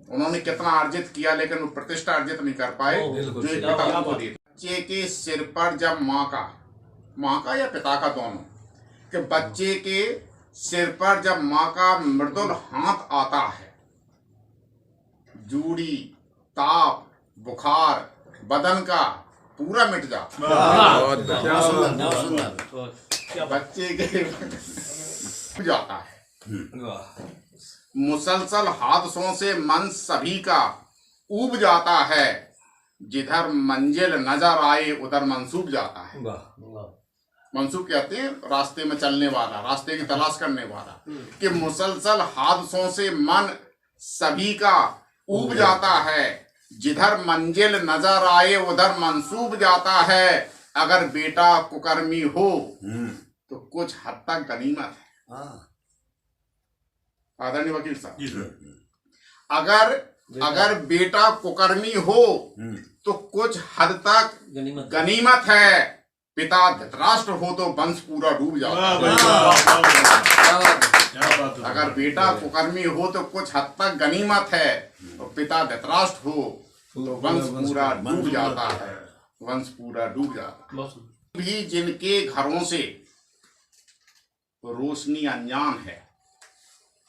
उन्होंने कितना अर्जित किया लेकिन वो प्रतिष्ठा अर्जित नहीं कर पाए जो एक पिता उनको दी। बच्चे के सिर पर जब माँ का या पिता का दोनों कि बच्चे के सिर पर जब माँ का मृदुल हाथ आता है, जूड़ी, ताप, बुखार बदन का पूरा मिट जाता है। बच्चे के जाता है। मुसलसल हादसों से मन सभी का ऊब जाता है, जिधर मंजिल नजर आए उधर मंसूब जाता है। मंसूब कहते हैं रास्ते में चलने वाला, रास्ते की तलाश करने वाला। कि मुसलसल हादसों से मन सभी का ऊब जाता है, जिधर मंजिल नजर आए उधर मंसूब जाता है। अगर बेटा कुकर्मी हो तो कुछ हद तक गनीमत है। आदरणीय वकील साहब, अगर बेटा कुकर्मी हो तो कुछ हद तक गनीमत है। पिता धृतराष्ट्र हो तो वंश पूरा डूब जाता है। अगर बेटा कुकर्मी हो तो कुछ हद तक गनीमत है, और पिता धृतराष्ट्र हो तो वंश पूरा डूब जाता है। वंश पूरा डूब जाता है। भी जिनके घरों से रोशनी अनजान है,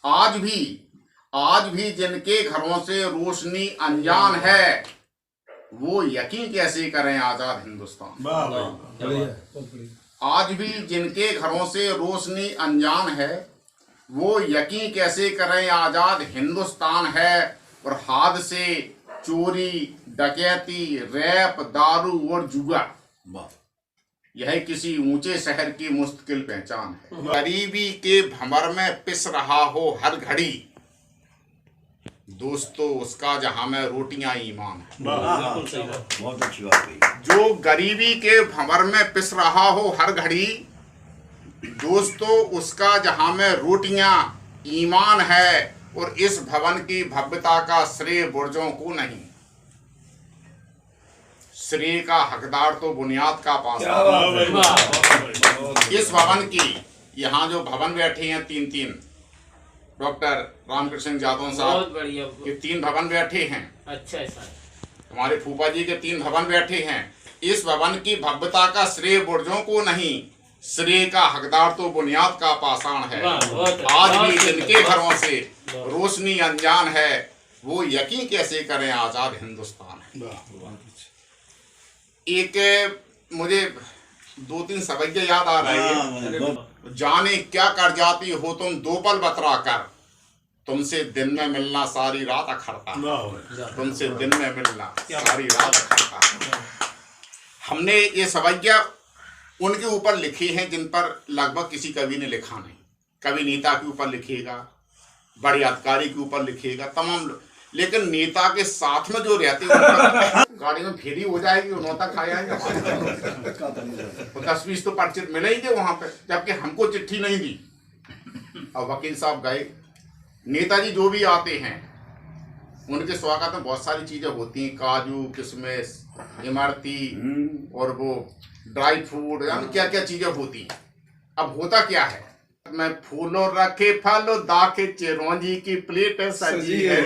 आज भी जिनके घरों से रोशनी अनजान है, वो यकीन कैसे करें आजाद हिंदुस्तान। आज भी जिनके घरों से रोशनी अनजान है, वो यकीन कैसे करें आजाद हिंदुस्तान है। और हाथ से चोरी, डकैती, रैप, दारू और जुआ यह किसी ऊंचे शहर की मुस्तकिल पहचान है। गरीबी के भंवर में पिस रहा हो हर घड़ी, दोस्तों उसका जहां में रोटियां ईमान है। बहुत अच्छी बात कही। जो गरीबी के भंवर में पिस रहा हो हर घड़ी, दोस्तों उसका जहां में रोटियां ईमान है। और इस भवन की भव्यता का श्रेय बुर्जों को नहीं, श्रेय का हकदार तो बुनियाद का पास। इस भवन की, यहाँ जो भवन बैठे हैं तीन डॉक्टर रामकृष्ण यादव साहब, ये 3 भवन बैठे हैं। अच्छा सर, हमारे फूफा जी के 3 भवन बैठे हैं। इस भवन की भव्यता का श्रेय बुर्जों को नहीं, श्रेय का हकदार तो बुनियाद का पाषाण है। आज भी जिनके घरों से रोशनी अनजान है, वो यकीन कैसे करें आजाद हिंदुस्तान है। एक मुझे 2-3 सवैया याद आ रही है। जाने क्या कर जाती हो तुम 2 पल बतरा कर, तुमसे दिन में मिलना सारी रात अखरता, तुमसे दिन में मिलना सारी रात अखरता। हमने ये सवैया उनके ऊपर लिखी हैं जिन पर लगभग किसी कवि ने लिखा नहीं। कवि नेता के ऊपर लिखेगा, बड़े अधिकारी के ऊपर लिखेगा, तमाम लोग, लेकिन नेता के साथ में जो रहते हैं गाड़ी में फेरी हो जाएगी, उन्हों तक आ जाएंगे। 10-20 तो परिचित मिलेंगे वहां पे, जबकि हमको चिट्ठी नहीं दी। और वकील साहब गए, नेताजी जो भी आते हैं उनके स्वागत में बहुत सारी चीजें होती हैं, काजू, किशमिश, इमरती और वो ड्राई फ्रूट, क्या क्या चीजें होती हैं। अब होता क्या है, मैं फूलों रखे फलो दाखे चिरौंजी की प्लेट सजी है।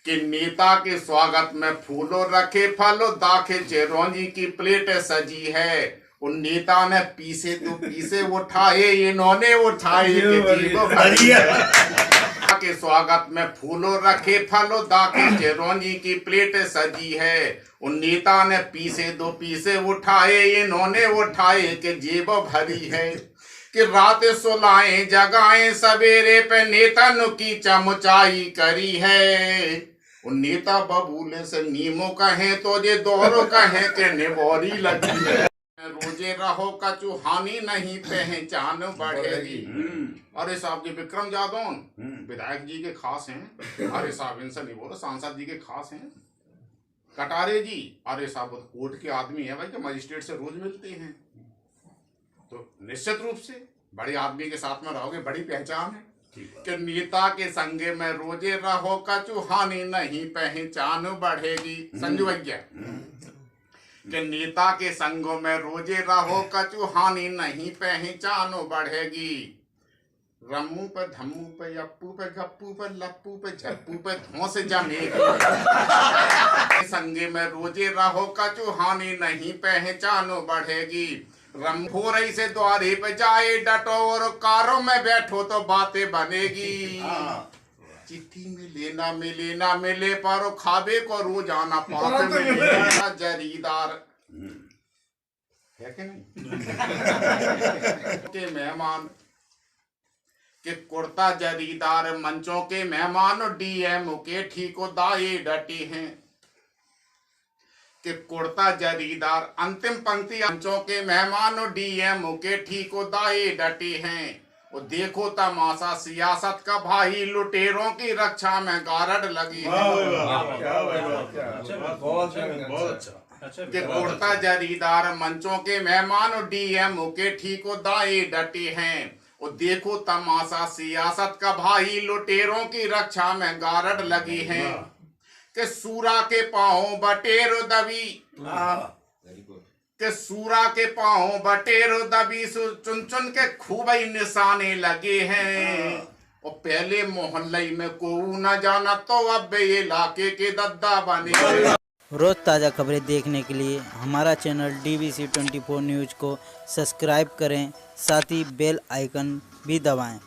कि नेता के स्वागत में फूलों रखे फलो दाखे चिरौंजी की प्लेट सजी है। उन नेता ने पीसे तो पीसे उठाए, इन्होंने उठाए के स्वागत में फूलों रखे फलो दाखे चिरौंजी की प्लेट सजी है। उन नेता ने पीसे दो पीसे उठाए, इन्होंने उठाए के जेब भरी है। कि रात सुलाएं जगाएं सवेरे पे नेता नुकी चमचाई करी है। उन नेता बबूले से नीमो कहे तो जे दोहरो कहे के निबोरी लगी है। रोजे रहो का चूहानी नहीं पहचान बढ़ेगी। अरे साहब जी विक्रम यादव विधायक जी के खास हैं। अरे साहब इनसे नहीं बोलो, सांसद जी के खास हैं। कटारे जी, अरे साहब कोर्ट के आदमी है भाई, के मजिस्ट्रेट से रोज मिलते हैं, तो निश्चित रूप से बड़े आदमी के साथ में रहोगे, बड़ी पहचान है। कि नेता के संगे में रोजे रहो का चूहानी नहीं पहचान बढ़ेगी। संजू भैया, कि नेता के संगों में रोजे रहो का चूहानी नहीं पहचान बढ़ेगी। रम्मू पे धम्मू पे यप्पू पे गप्पू पे लप्पू पे झप्पू पे धौंस जमेगी। संगे में रोजे रहो कचुहानी नहीं पहचानो बढ़ेगी। रंभोरई से द्वारे पे जाए डटो और कारों में बैठो तो बातें बनेगी। चिट्ठी मिले ना मिले ना मिले पर खाबे को रोजाना पाते मिलेगा जरीदार है कि नहीं। के मेहमान के कुर्ता जरीदार मंचों के मेहमान डीएम के ठीकोदाए डटे हैं। कि कुर्ता जरीदार अंतिम पंक्ति मंचों के मेहमान डीएम के ठीकोदाए डटे हैं। वो देखो तमाशा सियासत का भाई लुटेरों की रक्षा में गारड लगी है। कि कुर्ता जरीदार मंचों के मेहमान डीएम के ठीकोदाए डटे हैं। वो देखो तमाशा सियासत का भाई लुटेरों की रक्षा में गारड लगी है। कि सूरा के पांव बटेरो दबी के सूरा के पांव बटेरो दबी चुन चुन के खूब ही निशाने लगे हैं। और पहले मोहल्ले में को न जाना तो अब ये इलाके के दद्दा बने। रोज़ ताज़ा खबरें देखने के लिए हमारा चैनल DBC 24 न्यूज़ को सब्सक्राइब करें, साथ ही बेल आइकन भी दबाएं।